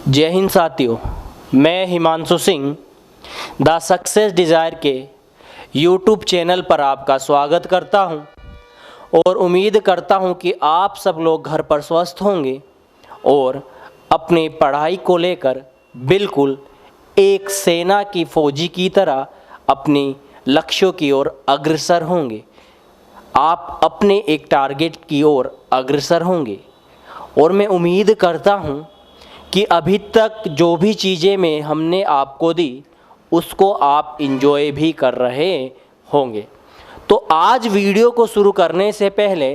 जय हिंद साथियों, मैं Himanshu Singh the success desire के यूट्यूब चैनल पर आपका स्वागत करता हूं और उम्मीद करता हूं कि आप सब लोग घर पर स्वस्थ होंगे और अपनी पढ़ाई को लेकर बिल्कुल एक सेना की फौजी की तरह अपनी लक्ष्यों की ओर अग्रसर होंगे। आप अपने एक टारगेट की ओर अग्रसर होंगे और मैं उम्मीद करता हूं कि अभी तक जो भी चीज़ें में हमने आपको दी उसको आप इंजॉय भी कर रहे होंगे। तो आज वीडियो को शुरू करने से पहले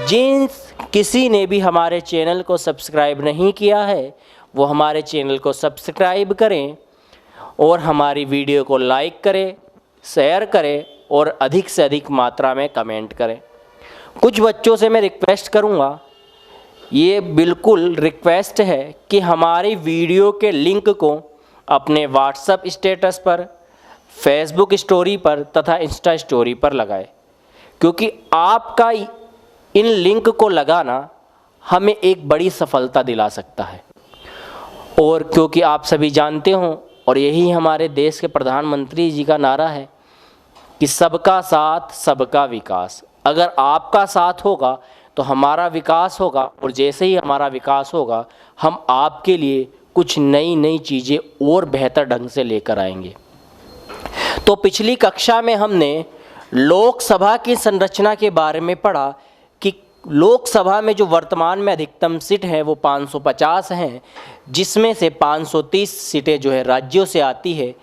जिन किसी ने भी हमारे चैनल को सब्सक्राइब नहीं किया है वो हमारे चैनल को सब्सक्राइब करें और हमारी वीडियो को लाइक करें, शेयर करें और अधिक से अधिक मात्रा में कमेंट करें। कुछ बच्चों से मैं रिक्वेस्ट करूँगा, ये बिल्कुल रिक्वेस्ट है कि हमारी वीडियो के लिंक को अपने व्हाट्सएप स्टेटस पर, फेसबुक स्टोरी पर तथा इंस्टा स्टोरी पर लगाएं, क्योंकि आपका इन लिंक को लगाना हमें एक बड़ी सफलता दिला सकता है। और क्योंकि आप सभी जानते हो और यही हमारे देश के प्रधानमंत्री जी का नारा है कि सबका साथ सबका विकास। अगर आपका साथ होगा तो हमारा विकास होगा और जैसे ही हमारा विकास होगा हम आपके लिए कुछ नई नई चीज़ें और बेहतर ढंग से लेकर आएंगे। तो पिछली कक्षा में हमने लोकसभा की संरचना के बारे में पढ़ा कि लोकसभा में जो वर्तमान में अधिकतम सीट है वो 550 हैं, जिसमें से 530 सीटें जो है राज्यों से आती है,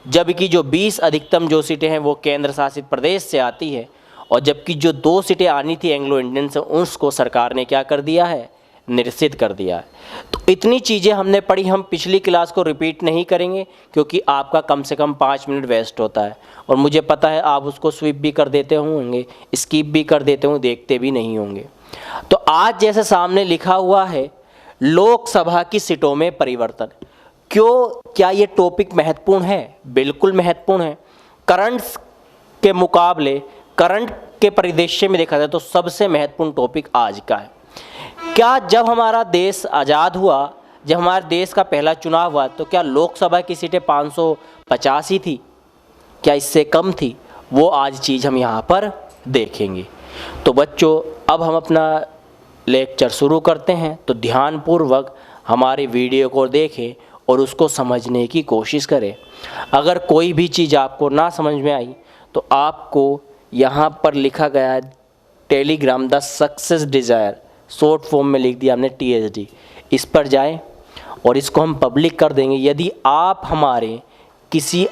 जबकि जो 20 अधिकतम जो सीटें हैं वो केंद्र शासित प्रदेश से आती है और जबकि जो 2 सीटें आनी थी एंग्लो इंडियन से उसको सरकार ने क्या कर दिया है, निरसित कर दिया है। तो इतनी चीज़ें हमने पढ़ी, हम पिछली क्लास को रिपीट नहीं करेंगे क्योंकि आपका कम से कम 5 मिनट वेस्ट होता है और मुझे पता है आप उसको स्विप भी कर देते होंगे, स्किप भी कर देते होंगे, देखते भी नहीं होंगे। तो आज जैसे सामने लिखा हुआ है लोकसभा की सीटों में परिवर्तन, क्या ये टॉपिक महत्वपूर्ण है? बिल्कुल महत्वपूर्ण है। करंट के मुकाबले, करंट के परिदृश्य में देखा जाए तो सबसे महत्वपूर्ण टॉपिक आज का है। क्या जब हमारा देश आज़ाद हुआ, जब हमारे देश का पहला चुनाव हुआ तो क्या लोकसभा की सीटें 550 ही थी? क्या इससे कम थी? वो आज चीज़ हम यहाँ पर देखेंगे। तो बच्चों अब हम अपना लेक्चर शुरू करते हैं, तो ध्यानपूर्वक हमारी वीडियो को देखें और उसको समझने की कोशिश करें। अगर कोई भी चीज़ आपको ना समझ में आई तो आपको यहाँ पर लिखा गया है Telegram the success desire, short form में लिख दिया हमने TSD, इस पर जाएं और इसको हम पब्लिक कर देंगे। यदि आप हमारे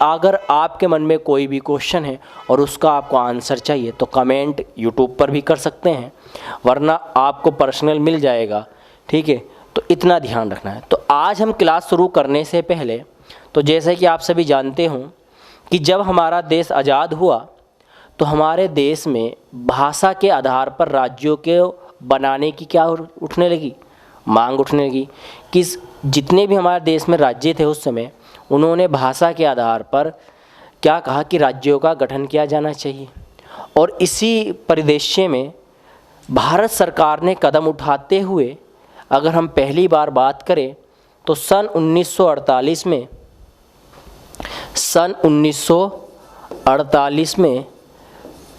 अगर आपके मन में कोई भी क्वेश्चन है और उसका आपको आंसर चाहिए तो कमेंट यूट्यूब पर भी कर सकते हैं, वरना आपको पर्सनल मिल जाएगा, ठीक है। तो इतना ध्यान रखना है। तो आज हम क्लास शुरू करने से पहले तो जैसे कि आप सभी जानते हो कि जब हमारा देश आज़ाद हुआ तो हमारे देश में भाषा के आधार पर राज्यों के बनाने की क्या उठने लगी, मांग उठने लगी कि जितने भी हमारे देश में राज्य थे उस समय उन्होंने भाषा के आधार पर क्या कहा कि राज्यों का गठन किया जाना चाहिए। और इसी परिदृश्य में भारत सरकार ने कदम उठाते हुए अगर हम पहली बार बात करें तो सन 1948 में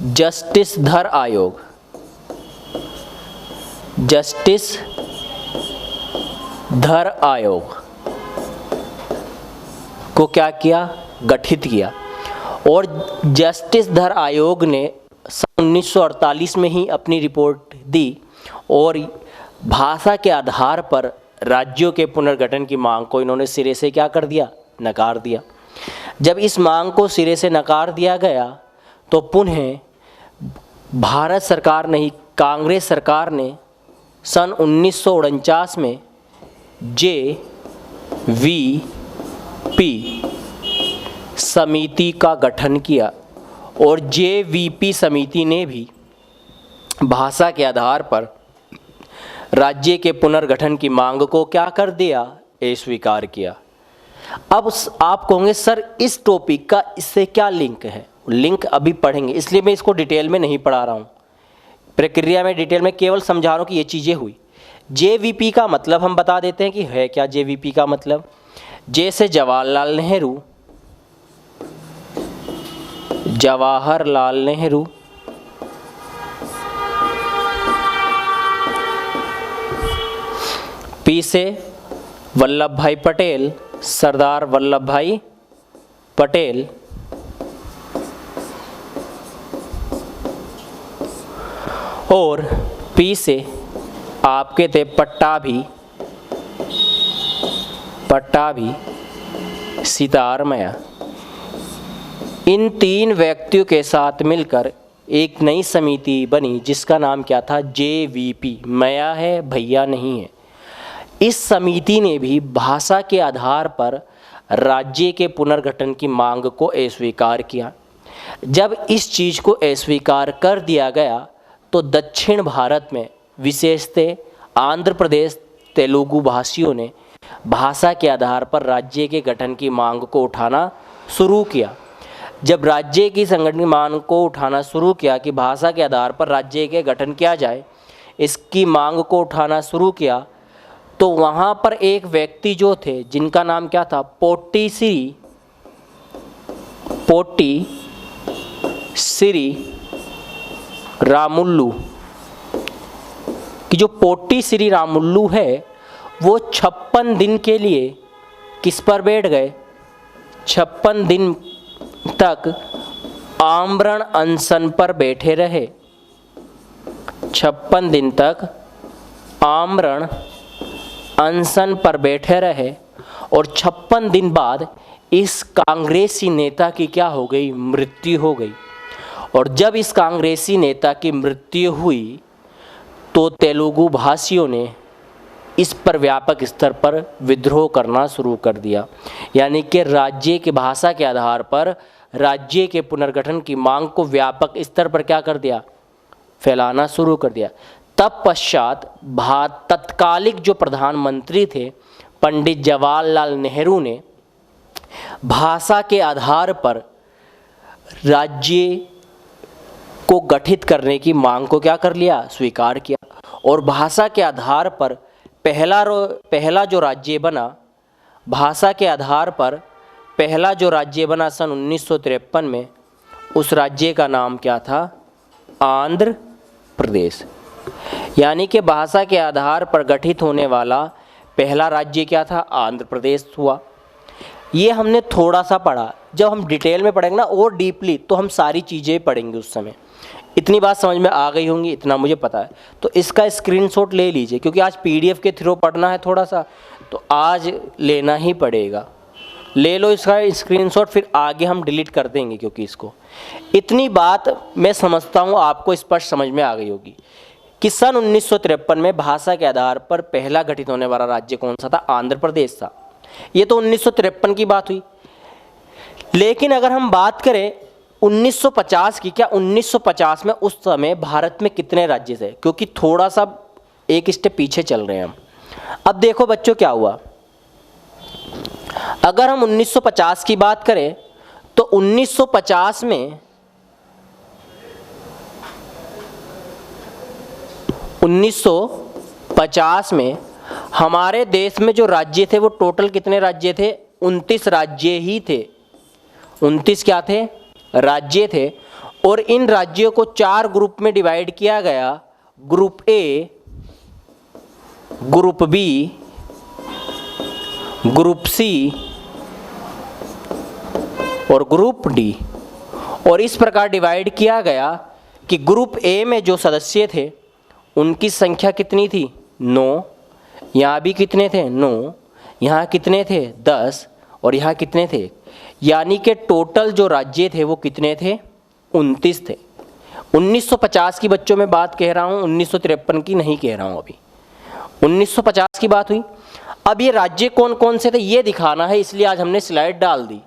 जस्टिस धर आयोग को क्या किया, गठित किया। और जस्टिस धर आयोग ने सन 1948 में ही अपनी रिपोर्ट दी और भाषा के आधार पर राज्यों के पुनर्गठन की मांग को इन्होंने सिरे से क्या कर दिया, नकार दिया। जब इस मांग को सिरे से नकार दिया गया तो पुनः भारत सरकार नहीं, कांग्रेस सरकार ने सन 1949 में JVP समिति का गठन किया और JVP समिति ने भी भाषा के आधार पर राज्य के पुनर्गठन की मांग को क्या कर दिया, स्वीकार किया। अब आप कहोगे सर इस टॉपिक का इससे क्या लिंक है? लिंक अभी पढ़ेंगे, इसलिए मैं इसको डिटेल में नहीं पढ़ा रहा हूँ। प्रक्रिया में डिटेल में केवल समझा रहा हूँ कि ये चीज़ें हुई। जेवीपी का मतलब हम बता देते हैं कि है क्या जेवीपी का मतलब। जैसे जवाहरलाल नेहरू, जवाहरलाल नेहरू, पी से वल्लभ भाई पटेल, सरदार वल्लभ भाई पटेल, और पी से आपके थे पट्टाभी, पट्टाभी सितारमैया। इन 3 व्यक्तियों के साथ मिलकर एक नई समिति बनी जिसका नाम क्या था, जेवीपी। मैया है, भैया नहीं है। इस समिति ने भी भाषा के आधार पर राज्य के पुनर्गठन की मांग को अस्वीकार किया। जब इस चीज़ को अस्वीकार कर दिया गया तो दक्षिण भारत में विशेषतः आंध्र प्रदेश तेलुगु भाषियों ने भाषा के आधार पर राज्य के गठन की मांग को उठाना शुरू किया। जब राज्य की संगठन की मांग को उठाना शुरू किया कि भाषा के आधार पर राज्य के गठन किया जाए, इसकी मांग को उठाना शुरू किया, तो वहाँ पर एक व्यक्ति जो थे जिनका नाम क्या था, पोट्टी श्री रामुल्लू, कि जो पोट्टी श्री रामुल्लू है वो 56 दिन के लिए किस पर बैठ गए, 56 दिन तक आमरण अनशन पर बैठे रहे। 56 दिन तक आमरण अनशन पर बैठे रहे और 56 दिन बाद इस कांग्रेसी नेता की क्या हो गई, मृत्यु हो गई। और जब इस कांग्रेसी नेता की मृत्यु हुई तो तेलुगु भाषियों ने इस पर व्यापक स्तर पर विद्रोह करना शुरू कर दिया, यानी कि राज्य की भाषा के आधार पर राज्य के पुनर्गठन की मांग को व्यापक स्तर पर क्या कर दिया, फैलाना शुरू कर दिया। तब पश्चात तत्कालिक जो प्रधानमंत्री थे पंडित जवाहरलाल नेहरू ने भाषा के आधार पर राज्य को गठित करने की मांग को क्या कर लिया, स्वीकार किया। और भाषा के आधार पर पहला जो राज्य बना, भाषा के आधार पर पहला जो राज्य बना सन 1953 में, उस राज्य का नाम क्या था, आंध्र प्रदेश। यानी कि भाषा के आधार पर गठित होने वाला पहला राज्य क्या था, आंध्र प्रदेश हुआ। ये हमने थोड़ा सा पढ़ा। जब हम डिटेल में पढ़ेंगे ना और डीपली, तो हम सारी चीज़ें पढ़ेंगे उस समय। इतनी बात समझ में आ गई होंगी, इतना मुझे पता है। तो इसका स्क्रीनशॉट ले लीजिए, क्योंकि आज पीडीएफ के थ्रू पढ़ना है थोड़ा सा, तो आज लेना ही पड़ेगा। ले लो इसका स्क्रीनशॉट, फिर आगे हम डिलीट कर देंगे, क्योंकि इसको इतनी बात मैं समझता हूँ आपको स्पष्ट समझ में आ गई होगी कि सन 1953 में भाषा के आधार पर पहला गठित होने वाला राज्य कौन सा था, आंध्र प्रदेश था। ये तो 1953 की बात हुई। लेकिन अगर हम बात करें 1950 की, क्या 1950 में उस समय भारत में कितने राज्य थे, क्योंकि थोड़ा सा एक स्टेप पीछे चल रहे हैं हम। अब देखो बच्चों क्या हुआ, अगर हम 1950 की बात करें तो 1950 में 1950 में हमारे देश में जो राज्य थे वो टोटल कितने राज्य थे, 29 राज्य ही थे। 29 क्या थे, राज्य थे। और इन राज्यों को 4 ग्रुप में डिवाइड किया गया, group A, group B, group C और ग्रुप डी। और इस प्रकार डिवाइड किया गया कि ग्रुप ए में जो सदस्य थे उनकी संख्या कितनी थी, 9। यहाँ भी कितने थे, 9। यहाँ कितने थे, 10। और यहाँ कितने थे, यानी कि टोटल जो राज्य थे वो कितने थे, 29 थे। 1950 की बच्चों में बात कह रहा हूँ, 1953 की नहीं कह रहा हूँ। अभी 1950 की बात हुई। अब ये राज्य कौन कौन से थे ये दिखाना है, इसलिए आज हमने स्लाइड डाल दी।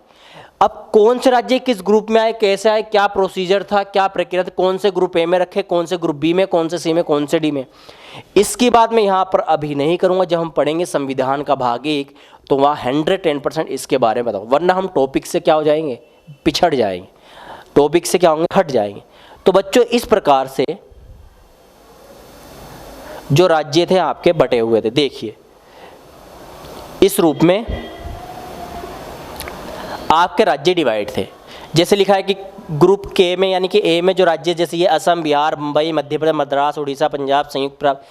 अब कौन से राज्य किस ग्रुप में आए, कैसे आए, क्या प्रोसीजर था, क्या प्रक्रिया थी, कौन से ग्रुप ए में रखे, कौन से ग्रुप बी में, कौन से सी में, कौन से डी में, इसकी बात मैं यहाँ पर अभी नहीं करूँगा। जब हम पढ़ेंगे संविधान का भाग 1 तो वहाँ 110% इसके बारे में बताऊँ, वरना हम टॉपिक से क्या हो जाएंगे, पिछड़ जाएंगे, टॉपिक से क्या होंगे, हट जाएंगे। तो बच्चों इस प्रकार से जो राज्य थे आपके बटे हुए थे। देखिए इस रूप में आपके राज्य डिवाइड थे। जैसे लिखा है कि ग्रुप के में यानी कि ए में जो राज्य जैसे ये असम, बिहार, मुंबई, मध्य प्रदेश, मद्रास, उड़ीसा, पंजाब, संयुक्त प्रांत,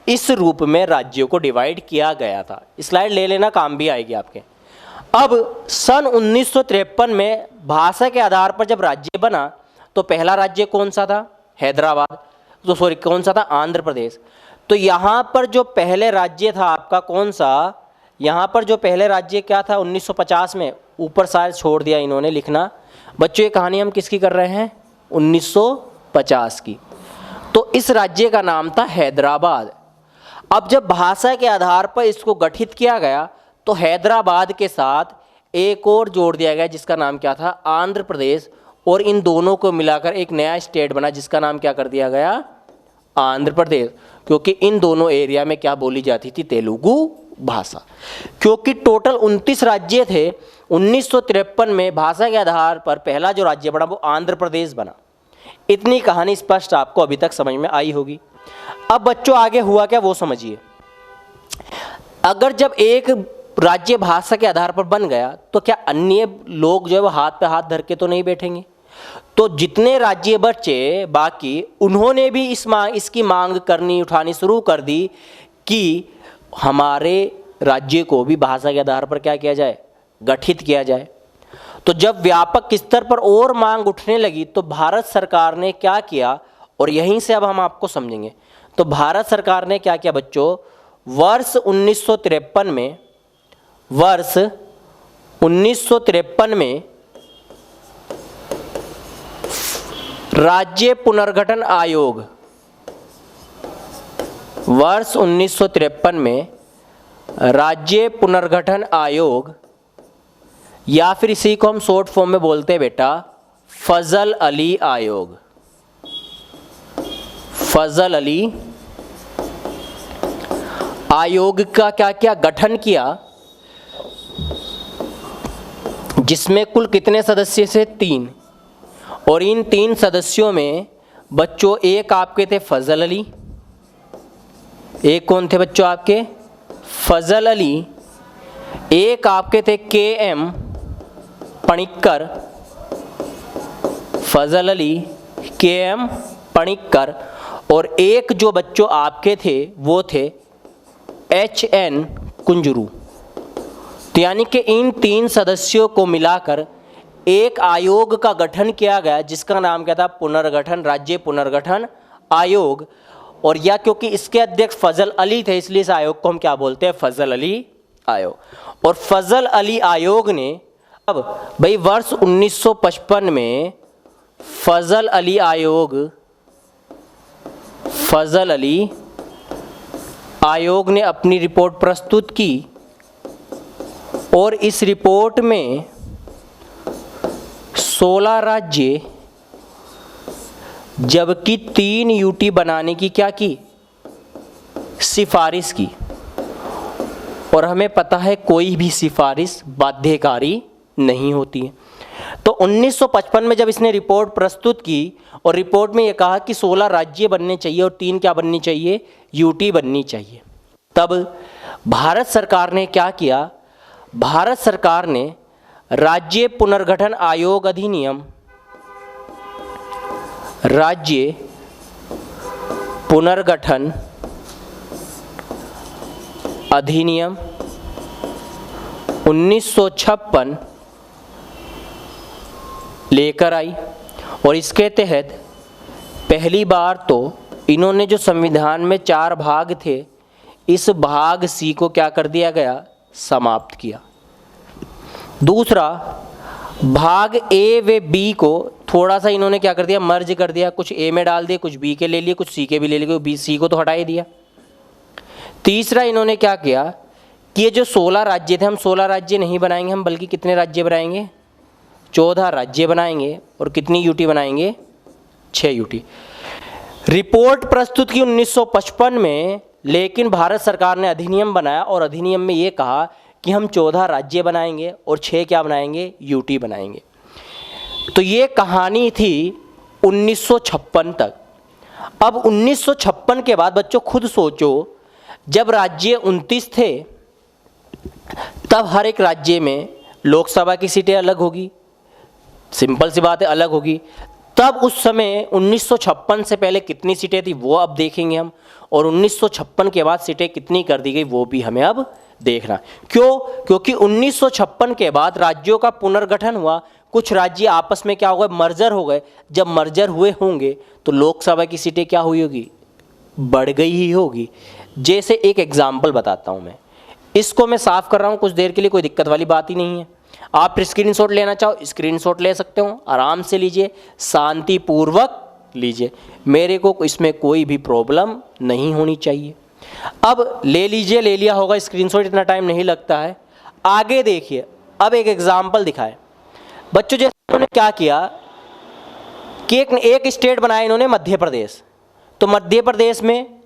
इस रूप में राज्यों को डिवाइड किया गया था। स्लाइड ले लेना, काम भी आएगी आपके। अब सन 1953 में भाषा के आधार पर जब राज्य बना तो पहला राज्य कौन सा था? हैदराबाद। तो सॉरी कौन सा था? आंध्र प्रदेश। तो यहाँ पर जो पहले राज्य था आपका कौन सा? यहाँ पर जो पहले राज्य क्या था 1950 में? ऊपर शायद छोड़ दिया इन्होंने लिखना। बच्चों ये कहानी हम किसकी कर रहे हैं? 1950 की। तो इस राज्य का नाम था हैदराबाद। अब जब भाषा के आधार पर इसको गठित किया गया तो हैदराबाद के साथ एक और जोड़ दिया गया जिसका नाम क्या था? आंध्र प्रदेश। और इन दोनों को मिलाकर एक नया स्टेट बना जिसका नाम क्या कर दिया गया? आंध्र प्रदेश। क्योंकि इन दोनों एरिया में क्या बोली जाती थी? तेलुगु भाषा। क्योंकि टोटल 29 राज्य थे, 1953 में भाषा के आधार पर पहला जो राज्य बना वो आंध्र प्रदेश बना। इतनी कहानी स्पष्ट आपको अभी तक समझ में आई होगी। अब बच्चों आगे हुआ क्या वो समझिए। अगर जब एक राज्य भाषा के आधार पर बन गया तो क्या अन्य लोग जो है वो हाथ पे हाथ धर के तो नहीं बैठेंगे। तो जितने राज्य बचे बाकी उन्होंने भी इसकी मांग करनी उठानी शुरू कर दी कि हमारे राज्य को भी भाषा के आधार पर क्या किया जाए? गठित किया जाए। तो जब व्यापक स्तर पर और मांग उठने लगी तो भारत सरकार ने क्या किया, और यहीं से अब हम आपको समझेंगे। तो भारत सरकार ने क्या किया बच्चों? वर्ष 1953 में राज्य पुनर्गठन आयोग, वर्ष 1953 में राज्य पुनर्गठन आयोग, या फिर इसी को हम शॉर्ट फॉर्म में बोलते हैं बेटा फजल अली आयोग। फजल अली आयोग का क्या क्या गठन किया, जिसमें कुल कितने सदस्य से? 3। और इन 3 सदस्यों में बच्चों एक आपके थे फजल अली। एक कौन थे बच्चों आपके? फजल अली। एक आपके थे KM पणिक्कर। फजल अली, KM पणिक्कर। और एक जो बच्चों आपके थे वो थे HN कुंजरू। तो यानी कि इन 3 सदस्यों को मिलाकर एक आयोग का गठन किया गया जिसका नाम क्या था? पुनर्गठन, राज्य पुनर्गठन आयोग। और या क्योंकि इसके अध्यक्ष फजल अली थे इसलिए इस आयोग को हम क्या बोलते हैं? फजल अली आयोग। और फजल अली आयोग ने अब भाई वर्ष 1955 में फजल अली आयोग ने अपनी रिपोर्ट प्रस्तुत की। और इस रिपोर्ट में 16 राज्य जबकि 3 यूटी बनाने की क्या की? सिफारिश की। और हमें पता है कोई भी सिफारिश बाध्यकारी नहीं होती है। तो 1955 में जब इसने रिपोर्ट प्रस्तुत की और रिपोर्ट में यह कहा कि 16 राज्य बनने चाहिए और 3 क्या बननी चाहिए? यूटी बननी चाहिए। तब भारत सरकार ने क्या किया? भारत सरकार ने राज्य पुनर्गठन आयोग अधिनियम, राज्य पुनर्गठन अधिनियम 1956 लेकर आई। और इसके तहत पहली बार तो इन्होंने जो संविधान में 4 भाग थे इस भाग सी को क्या कर दिया गया? समाप्त किया। दूसरा भाग ए व बी को थोड़ा सा इन्होंने क्या कर दिया? मर्ज कर दिया। कुछ ए में डाल दिए, कुछ बी के ले लिए, कुछ सी के भी ले लिए, बी सी को तो हटा ही दिया। तीसरा इन्होंने क्या किया कि ये जो 16 राज्य थे हम 16 राज्य नहीं बनाएंगे, हम बल्कि कितने राज्य बनाएंगे? 14 राज्य बनाएंगे। और कितनी यूटी बनाएंगे? 6 यूटी। रिपोर्ट प्रस्तुत की 1955 में, लेकिन भारत सरकार ने अधिनियम बनाया और अधिनियम में ये कहा कि हम 14 राज्य बनाएंगे और 6 क्या बनाएंगे? यूटी बनाएंगे। तो ये कहानी थी 1956 तक। अब 1956 के बाद बच्चों खुद सोचो, जब राज्य 29 थे तब हर एक राज्य में लोकसभा की सीटें अलग होगी, सिंपल सी बात है, अलग होगी। तब उस समय 1956 से पहले कितनी सीटें थी वो अब देखेंगे हम, और 1956 के बाद सीटें कितनी कर दी गई वो भी हमें अब देखना। क्यों? क्योंकि 1956 के बाद राज्यों का पुनर्गठन हुआ, कुछ राज्य आपस में क्या हो गए, मर्जर हो गए। जब मर्जर हुए होंगे तो लोकसभा की सीटें क्या हुई होगी, बढ़ गई ही होगी। जैसे एक एग्जाम्पल बताता हूँ मैं, इसको मैं साफ कर रहा हूँ कुछ देर के लिए, कोई दिक्कत वाली बात ही नहीं है। आप स्क्रीनशॉट लेना चाहो स्क्रीनशॉट ले सकते हो, आराम से लीजिए, शांतिपूर्वक लीजिए, मेरे को इसमें कोई भी प्रॉब्लम नहीं होनी चाहिए। अब ले लीजिए, ले लिया होगा स्क्रीनशॉट, इतना टाइम नहीं लगता है। आगे देखिए, अब एक एग्जाम्पल दिखाए बच्चों। जैसे उन्होंने क्या किया कि एक स्टेट बनाया इन्होंने, मध्य प्रदेश। तो मध्य प्रदेश में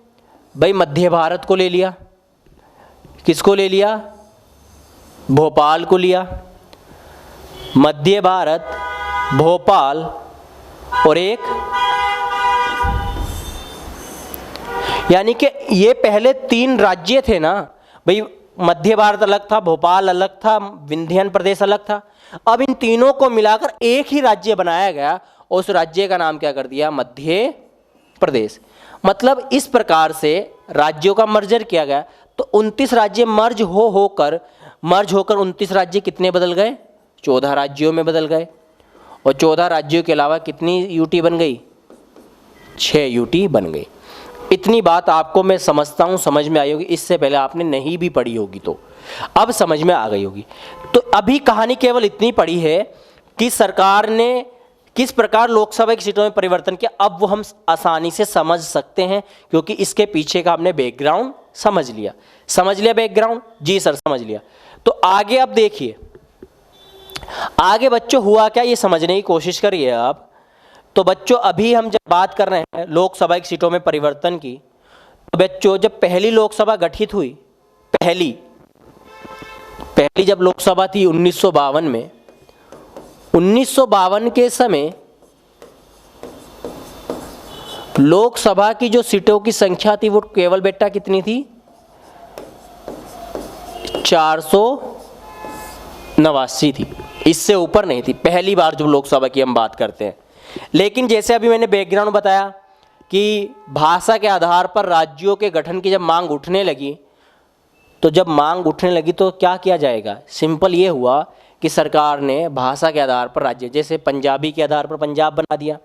भाई मध्य भारत को ले लिया, किसको ले लिया, भोपाल को लिया। मध्य भारत, भोपाल और एक, यानी कि ये पहले 3 राज्य थे ना भाई, मध्य भारत अलग था, भोपाल अलग था, विंध्याचल प्रदेश अलग था। अब इन तीनों को मिलाकर एक ही राज्य बनाया गया और उस राज्य का नाम क्या कर दिया, मध्य प्रदेश। मतलब इस प्रकार से राज्यों का मर्जर किया गया। तो 29 राज्य मर्ज होकर 29 राज्य कितने बदल गए, 14 राज्यों में बदल गए। और 14 राज्यों के अलावा कितनी यूटी बन गई, 6 यूटी बन गई। इतनी बात आपको मैं समझता हूँ समझ में आई होगी, इससे पहले आपने नहीं भी पढ़ी होगी तो अब समझ में आ गई होगी। तो अभी कहानी केवल इतनी पड़ी है कि सरकार ने किस प्रकार लोकसभा की सीटों में परिवर्तन किया। अब वो हम आसानी से समझ सकते हैं क्योंकि इसके पीछे का हमने बैकग्राउंड समझ लिया। समझ लिया बैकग्राउंड? जी सर समझ लिया। तो आगे अब देखिए, आगे बच्चों हुआ क्या ये समझने की कोशिश करिए आप। तो बच्चों अभी हम जब बात कर रहे हैं लोकसभा की सीटों में परिवर्तन की, तो बच्चों जब पहली लोकसभा गठित हुई, पहली जब लोकसभा थी 1952 में, 1952 के समय लोकसभा की जो सीटों की संख्या थी वो केवल बेटा कितनी थी, 489 थी, इससे ऊपर नहीं थी। पहली बार जो लोकसभा की हम बात करते हैं। लेकिन जैसे अभी मैंने बैकग्राउंड बताया कि भाषा के आधार पर राज्यों के गठन की जब मांग उठने लगी, तो जब मांग उठने लगी तो क्या किया जाएगा, सिंपल ये हुआ कि सरकार ने भाषा के आधार पर राज्य, जैसे पंजाबी के आधार पर पंजाब बना दिया,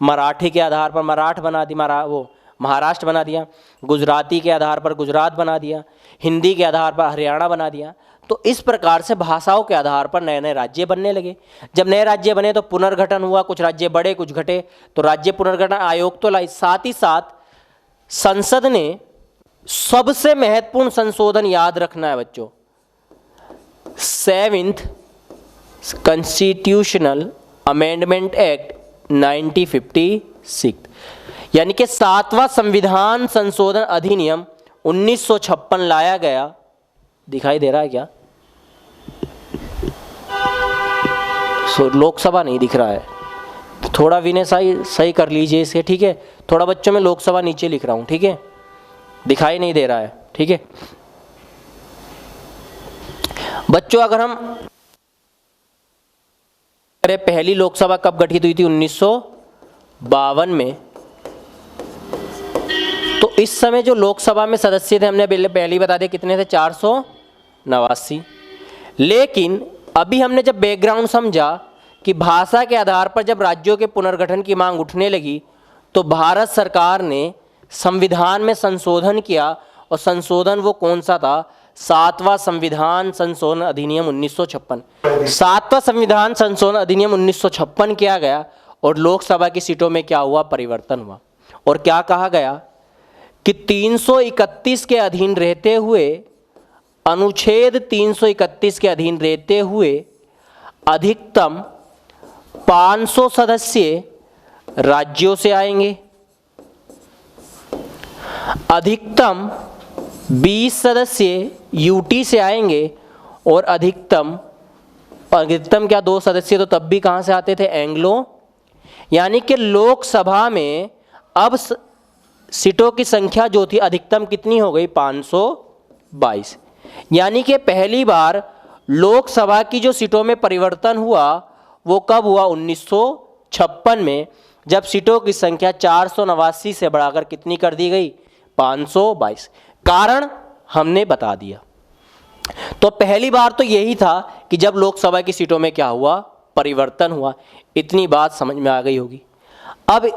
मराठी के आधार पर मराठ बना दी, महाराष्ट्र बना दिया, गुजराती के आधार पर गुजरात बना दिया, हिंदी के आधार पर हरियाणा बना दिया। तो इस प्रकार से भाषाओं के आधार पर नए नए राज्य बनने लगे। जब नए राज्य बने तो पुनर्गठन हुआ, कुछ राज्य बढ़े कुछ घटे, तो राज्य पुनर्गठन आयोग तो लाई। साथ ही साथ संसद ने सबसे महत्वपूर्ण संशोधन याद रखना है बच्चों, 7th कॉन्स्टिट्यूशनल अमेंडमेंट एक्ट 1956, यानी कि 7वां संविधान संशोधन अधिनियम 1956 लाया गया। दिखाई दे रहा है क्या? लोकसभा नहीं दिख रहा है, थोड़ा विनय सही कर लीजिए इसे, ठीक है। थोड़ा बच्चों में लोकसभा नीचे लिख रहा हूं, ठीक है, दिखाई नहीं दे रहा है, ठीक है बच्चों। अगर हम पहली लोकसभा कब गठित हुई थी, 1952 में, तो इस समय जो लोकसभा में सदस्य थे हमने पहले ही बता दिया कितने थे, 489। लेकिन अभी हमने जब बैकग्राउंड समझा कि भाषा के आधार पर जब राज्यों के पुनर्गठन की मांग उठने लगी तो भारत सरकार ने संविधान में संशोधन किया, और संशोधन वो कौन सा था, 7वां संविधान संशोधन अधिनियम 1956। 7वां संविधान संशोधन अधिनियम 1956 किया गया और लोकसभा की सीटों में क्या हुआ, परिवर्तन हुआ। और क्या कहा गया कि 331 के अधीन रहते हुए, अनुच्छेद 331 के अधीन रहते हुए अधिकतम 500 सदस्य राज्यों से आएंगे, अधिकतम 20 सदस्य यूटी से आएंगे, और अधिकतम क्या 2 सदस्य तो तब भी कहाँ से आते थे, एंग्लो। यानी कि लोकसभा में अब सीटों की संख्या जो थी अधिकतम कितनी हो गई, 522। यानी कि पहली बार लोकसभा की जो सीटों में परिवर्तन हुआ वो कब हुआ, 1956 में, जब सीटों की संख्या 489 से बढ़ाकर कितनी कर दी गई, 522। कारण हमने बता दिया। तो पहली बार तो यही था कि जब लोकसभा की सीटों में क्या हुआ, परिवर्तन हुआ। इतनी बात समझ में आ गई होगी। अब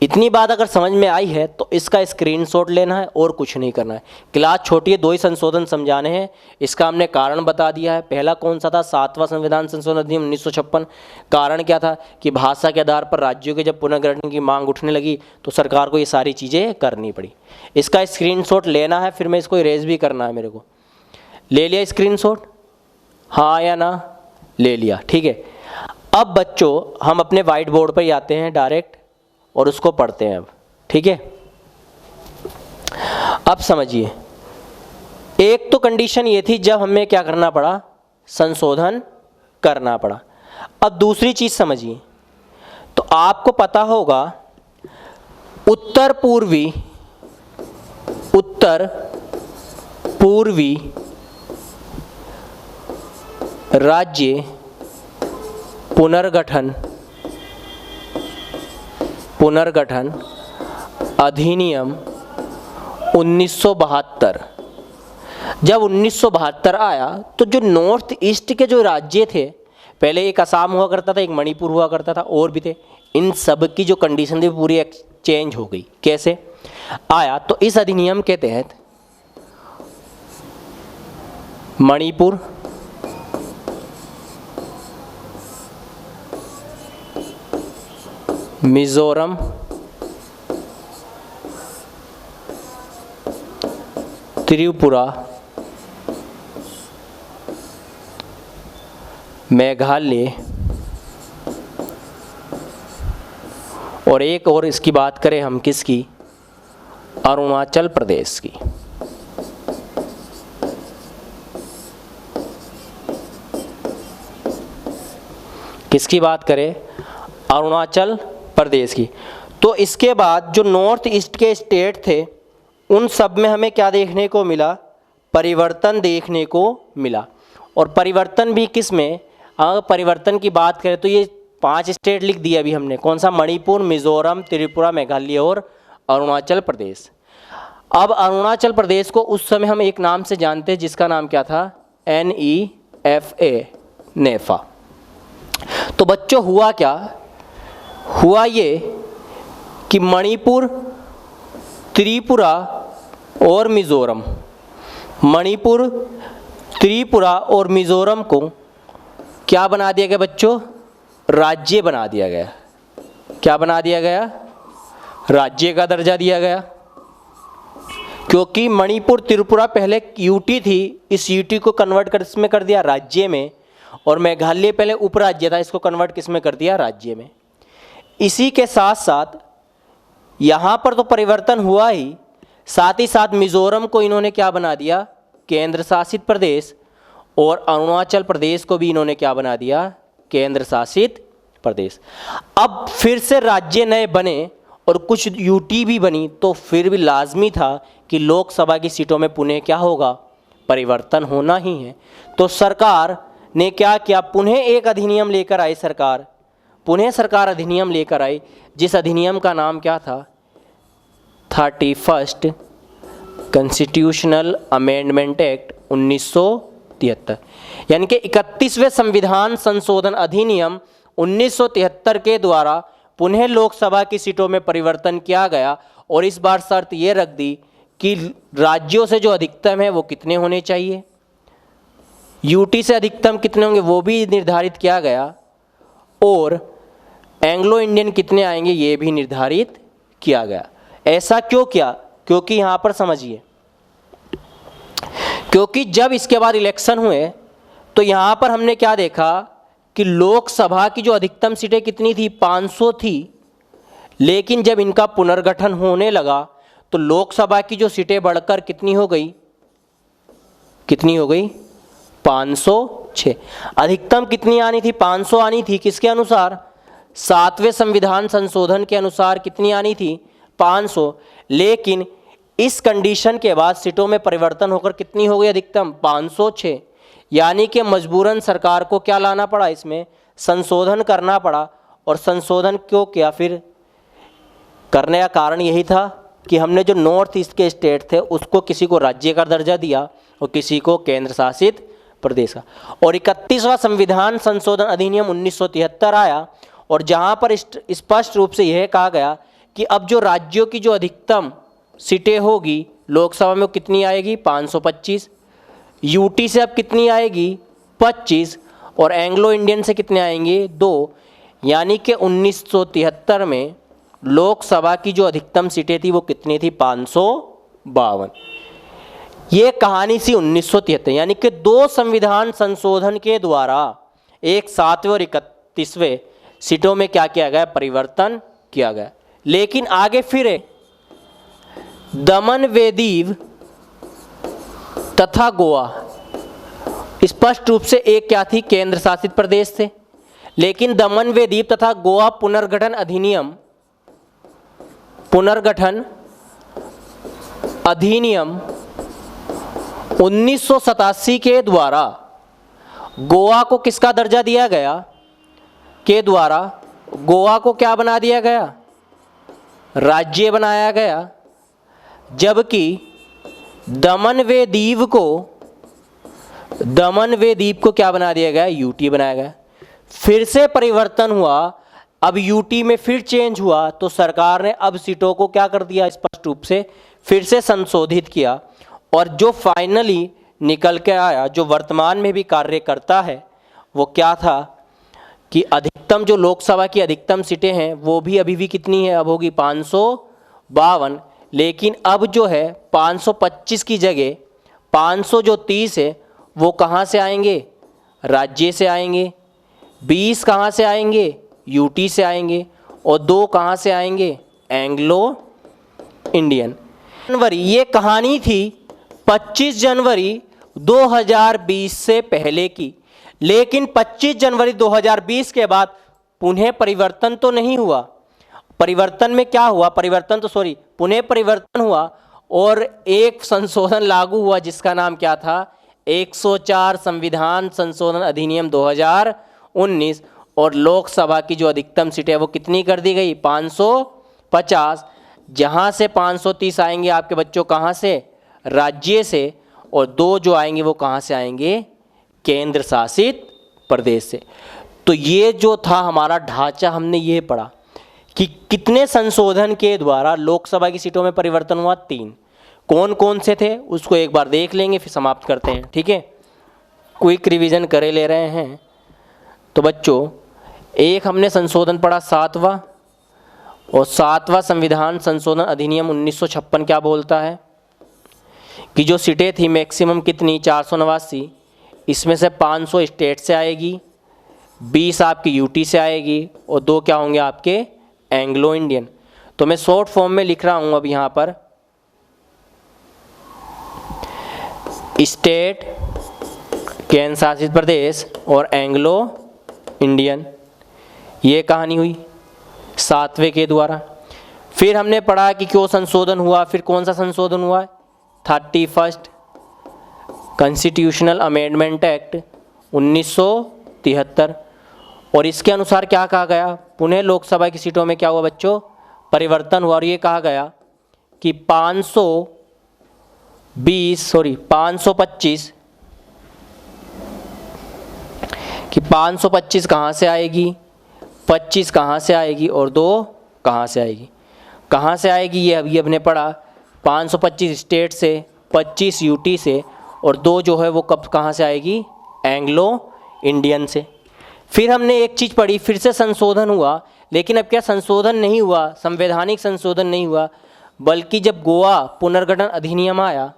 इतनी बात अगर समझ में आई है तो इसका स्क्रीनशॉट लेना है और कुछ नहीं करना है। क्लास छोटी है, 2 ही संशोधन समझाने हैं। इसका हमने कारण बता दिया है। पहला कौन सा था, 7वां संविधान संशोधन अधिनियम 1956। कारण क्या था कि भाषा के आधार पर राज्यों के जब पुनर्गठन की मांग उठने लगी तो सरकार को ये सारी चीज़ें करनी पड़ी। इसका स्क्रीनशॉट लेना है, फिर मैं इसको इरेज भी करना है मेरे को। ले लिया स्क्रीनशॉट, हाँ या ना, ले लिया, ठीक है। अब बच्चों हम अपने वाइट बोर्ड पर आते हैं डायरेक्ट और उसको पढ़ते हैं अब, ठीक है। अब समझिए, एक तो कंडीशन ये थी जब हमें क्या करना पड़ा, संशोधन करना पड़ा। अब दूसरी चीज समझिए, तो आपको पता होगा उत्तर पूर्वी राज्य पुनर्गठन अधिनियम 1972। जब 1972 आया तो जो नॉर्थ ईस्ट के जो राज्य थे, पहले एक असम हुआ करता था, एक मणिपुर हुआ करता था, और भी थे, इन सब की जो कंडीशन थी पूरी चेंज हो गई। कैसे आया, तो इस अधिनियम के तहत मणिपुर, मिजोरम, त्रिपुरा, मेघालय और एक और इसकी बात करें हम किसकी, अरुणाचल प्रदेश की। किसकी बात करें, अरुणाचल प्रदेश की। तो इसके बाद जो नॉर्थ ईस्ट के स्टेट थे उन सब में हमें क्या देखने को मिला, परिवर्तन देखने को मिला। और परिवर्तन भी किस में, अगर परिवर्तन की बात करें तो ये 5 स्टेट लिख दिया अभी हमने, कौन सा, मणिपुर, मिजोरम, त्रिपुरा, मेघालय और अरुणाचल प्रदेश। अब अरुणाचल प्रदेश को उस समय हम एक नाम से जानते हैं जिसका नाम क्या था, NEFA, नेफा। तो बच्चों हुआ क्या, हुआ ये कि मणिपुर, त्रिपुरा और मिजोरम, मणिपुर, त्रिपुरा और मिजोरम को क्या बना दिया गया बच्चों, राज्य बना दिया गया। क्या बना दिया गया, राज्य का दर्जा दिया गया। क्योंकि मणिपुर, त्रिपुरा पहले यूटी थी, इस यूटी को कन्वर्ट कर इसमें कर दिया राज्य में, और मेघालय पहले उपराज्य था, इसको कन्वर्ट किस में कर दिया, राज्य में। इसी के साथ साथ यहाँ पर तो परिवर्तन हुआ ही, साथ ही साथ मिजोरम को इन्होंने क्या बना दिया, केंद्र शासित प्रदेश, और अरुणाचल प्रदेश को भी इन्होंने क्या बना दिया, केंद्र शासित प्रदेश। अब फिर से राज्य नए बने और कुछ यूटी भी बनी, तो फिर भी लाजमी था कि लोकसभा की सीटों में पुनः क्या होगा, परिवर्तन होना ही है। तो सरकार ने क्या किया, पुनः एक अधिनियम लेकर आई सरकार, पुनः सरकार अधिनियम लेकर आई, जिस अधिनियम का नाम क्या था, 31 कॉन्स्टिट्यूशनल अमेंडमेंट एक्ट 1973, यानी कि 31वें संविधान संशोधन अधिनियम 1973 के द्वारा पुनः लोकसभा की सीटों में परिवर्तन किया गया। और इस बार शर्त ये रख दी कि राज्यों से जो अधिकतम है वो कितने होने चाहिए, यूटी से अधिकतम कितने होंगे वो भी निर्धारित किया गया, और एंग्लो इंडियन कितने आएंगे ये भी निर्धारित किया गया। ऐसा क्यों किया, क्योंकि यहाँ पर समझिए, क्योंकि जब इसके बाद इलेक्शन हुए तो यहाँ पर हमने क्या देखा कि लोकसभा की जो अधिकतम सीटें कितनी थी, 500 थी, लेकिन जब इनका पुनर्गठन होने लगा तो लोकसभा की जो सीटें बढ़कर कितनी हो गई, कितनी हो गई, 506। अधिकतम कितनी आनी थी, 500 आनी थी, किसके अनुसार, 7वें संविधान संशोधन के अनुसार कितनी आनी थी, 500। लेकिन इस कंडीशन के बाद सीटों में परिवर्तन होकर कितनी हो गई अधिकतम 506। यानी कि मजबूरन सरकार को क्या लाना पड़ा, इसमें संशोधन करना पड़ा। और संशोधन क्यों किया, फिर करने का कारण यही था कि हमने जो नॉर्थ ईस्ट के स्टेट थे उसको किसी को राज्य का दर्जा दिया और किसी को केंद्र शासित प्रदेश का। और 31वां संविधान संशोधन अधिनियम 1973 आया और जहां पर स्पष्ट रूप से यह कहा गया कि अब जो राज्यों की जो अधिकतम सीटें होगी लोकसभा में वो कितनी आएगी 525, यूटी से अब कितनी आएगी 25 और एंग्लो इंडियन से कितने आएंगे 2। यानी कि 1973 में लोकसभा की जो अधिकतम सीटें थी वो कितनी थी 552। ये कहानी सी 1973। यानी कि 2 संविधान संशोधन के द्वारा एक 7वें और 31वें सीटों में क्या किया गया, परिवर्तन किया गया। लेकिन आगे फिर दमन व दीव तथा गोवा स्पष्ट रूप से एक क्या थी, केंद्र शासित प्रदेश थे। लेकिन दमन व दीव तथा गोवा पुनर्गठन अधिनियम 1987 के द्वारा गोवा को किसका दर्जा दिया गया, के द्वारा गोवा को क्या बना दिया गया, राज्य बनाया गया। जबकि दमन व दीव को क्या बना दिया गया, यूटी बनाया गया। फिर से परिवर्तन हुआ, अब यूटी में फिर चेंज हुआ तो सरकार ने अब सीटों को क्या कर दिया, स्पष्ट रूप से फिर से संशोधित किया। और जो फाइनली निकल के आया, जो वर्तमान में भी कार्य करता है, वो क्या था कि अधिकतम जो लोकसभा की अधिकतम सीटें हैं वो भी अभी भी कितनी है, अब होगी 552। लेकिन अब जो है 525 की जगह 530 है वो कहाँ से आएंगे, राज्य से आएंगे। 20 कहाँ से आएंगे, यूटी से आएंगे। और 2 कहाँ से आएंगे, एंग्लो इंडियन। जनवरी, ये कहानी थी 25 जनवरी 2020 से पहले की। लेकिन 25 जनवरी 2020 के बाद पुनः परिवर्तन तो नहीं हुआ। परिवर्तन में क्या हुआ, पुनः परिवर्तन हुआ और एक संशोधन लागू हुआ जिसका नाम क्या था, 104 संविधान संशोधन अधिनियम 2019। और लोकसभा की जो अधिकतम सीटें वो कितनी कर दी गई, 550। जहां से 530 आएंगे आपके बच्चों, कहां से, राज्य से। और 2 जो आएंगे वो कहां से आएंगे, केंद्र शासित प्रदेश से। तो ये जो था हमारा ढांचा, हमने ये पढ़ा कि कितने संशोधन के द्वारा लोकसभा की सीटों में परिवर्तन हुआ, 3। कौन कौन से थे उसको एक बार देख लेंगे फिर समाप्त करते हैं, ठीक है। क्विक रिवीजन करे ले रहे हैं तो बच्चों, एक हमने संशोधन पढ़ा 7वां, और 7वां संविधान संशोधन अधिनियम 1956 क्या बोलता है कि जो सीटें थी मैक्सिमम कितनी, 489। इसमें से 500 स्टेट से आएगी, 20 आपकी यूटी से आएगी और 2 क्या होंगे आपके एंग्लो इंडियन। तो मैं शॉर्ट फॉर्म में लिख रहा हूं अब यहां पर, स्टेट, केंद्र शासित प्रदेश और एंग्लो इंडियन। ये कहानी हुई 7वें के द्वारा। फिर हमने पढ़ा कि क्यों संशोधन हुआ, फिर कौन सा संशोधन हुआ, 31st कॉन्स्टिट्यूशनल अमेंडमेंट एक्ट 1973। और इसके अनुसार क्या कहा गया, पुनः लोकसभा की सीटों में क्या हुआ बच्चों, परिवर्तन हुआ। और ये कहा गया कि 525 कहाँ से आएगी, 25 कहाँ से आएगी और 2 कहाँ से आएगी। कहाँ से आएगी ये अभी हमने पढ़ा, 525 स्टेट से, 25 यूटी से और 2 जो है वो कब कहाँ से आएगी, एंग्लो इंडियन से। फिर हमने एक चीज़ पढ़ी, फिर से संशोधन हुआ। लेकिन अब क्या संशोधन नहीं हुआ, संवैधानिक संशोधन नहीं हुआ, बल्कि जब गोवा पुनर्गठन अधिनियम आया,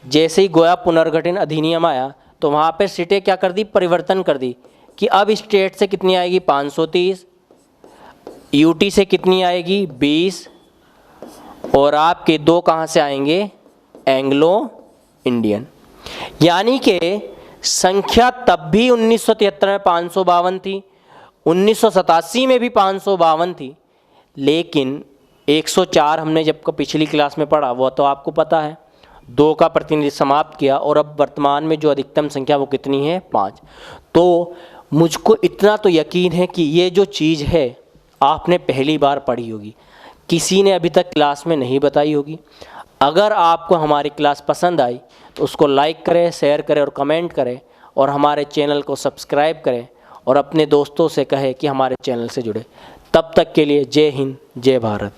जैसे ही गोवा पुनर्गठन अधिनियम आया तो वहाँ पर सीटें क्या कर दी, परिवर्तन कर दी कि अब स्टेट से कितनी आएगी 530, यूटी से कितनी आएगी 20 और आपके 2 कहाँ से आएंगे, एंग्लो इंडियन। यानी कि संख्या तब भी 1973 में 552 थी, 1987 में भी 552 थी, लेकिन 104 हमने जब को पिछली क्लास में पढ़ा वो तो आपको पता है, 2 का प्रतिनिधित्व समाप्त किया, और अब वर्तमान में जो अधिकतम संख्या वो कितनी है, 5। तो मुझको इतना तो यकीन है कि ये जो चीज़ है आपने पहली बार पढ़ी होगी, किसी ने अभी तक क्लास में नहीं बताई होगी। अगर आपको हमारी क्लास पसंद आई तो उसको लाइक करें, शेयर करें और कमेंट करें, और हमारे चैनल को सब्सक्राइब करें और अपने दोस्तों से कहें कि हमारे चैनल से जुड़े। तब तक के लिए जय हिंद, जय भारत।